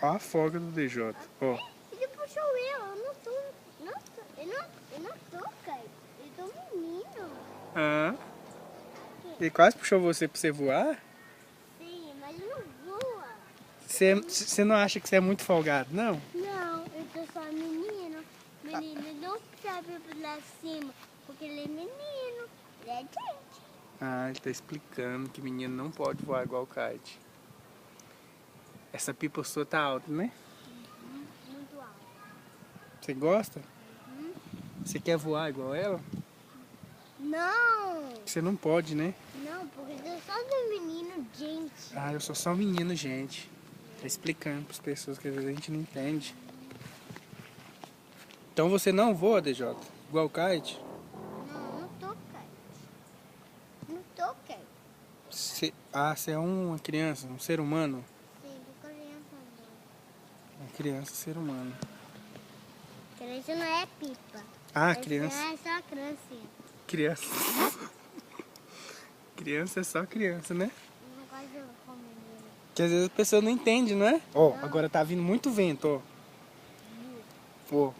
Ó a folga do DJ. Ó. Ele puxou eu não tô. Eu não tô, cara. Eu tô menino. Ah. Ele quase puxou você pra você voar? Sim, mas ele não voa. Você não acha que você é muito folgado, não? Não, eu tô só menino. Menino não sabe pular cima, porque ele é menino. Ele é gente. Ah, ele tá explicando que menino não pode voar igual o kite. Essa pipa sua tá alta, né? Muito alto. Você gosta? Você quer voar igual ela? Não, Você não pode, né? não, porque eu sou só do menino, gente. Ah, eu sou só um menino, gente. Tá explicando pras pessoas que às vezes a gente não entende. Então você não voa, DJ? Igual o kite? Não, não tô, cara. Não tô, cara. Você é uma criança, um ser humano? Sim, tô criança agora. Uma criança, ser humano. Criança não é pipa. Ah, Essa criança. é só criancinha. Criança. Criança é só criança, né? Eu não gosto de comer menino. Que às vezes a pessoa não entende, não é? Ó, agora tá vindo muito vento, ó. Ó.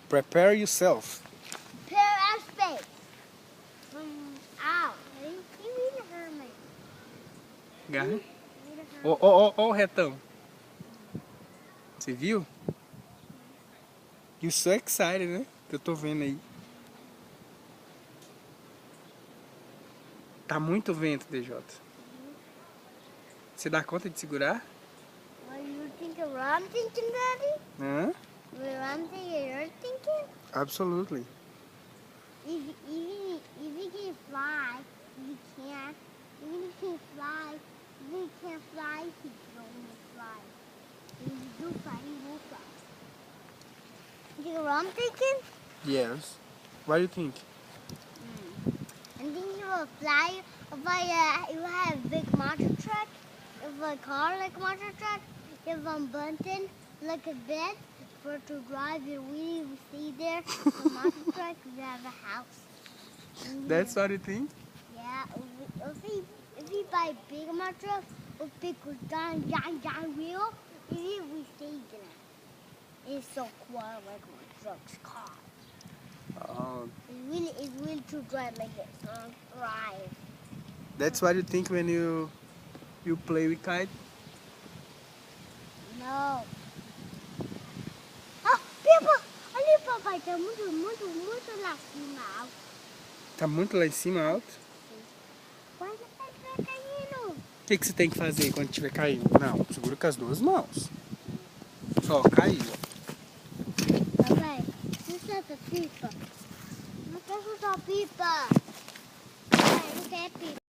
Prepare yourself. Pair of space. Ow. You need to hurt me. Garra. You need to hurt Ó, ó, ó, ó o retão. Você viu? You so excited, né? Que eu tô vendo aí. Tá muito vento, DJ. Você dá conta de segurar? What you think of what I'm thinking, Daddy? Hã? What I'm thinking, you're thinking? Absolutely. If you can fly, you can't. Even if you can fly, if you can't fly, you can only fly. If you do fly, you will fly. You think of what I'm thinking? Yes. What do you think? I'm thinking of a fly. If you have a big monster truck, if a car like a monster truck, if a button like a bed for to drive your wheel, you stay there. A monster truck, you have a house. That's what you think? Yeah, if we buy a big monster truck, or big giant wheel, we stay there. It's so cool, like a truck's car. Oh, It's really to drive like this. Drive. that's what you think when you play with kite? Não. Ah, Pipa! Ali, papai, tá muito lá cima, alto. Tá muito lá em cima, alto? Quase vai caindo. O que você tem que fazer quando estiver caindo? Não, segura com as duas mãos. Ó, caiu. Papai, você solta pipa? Não quero soltar pipa. Papai, não quer pipa.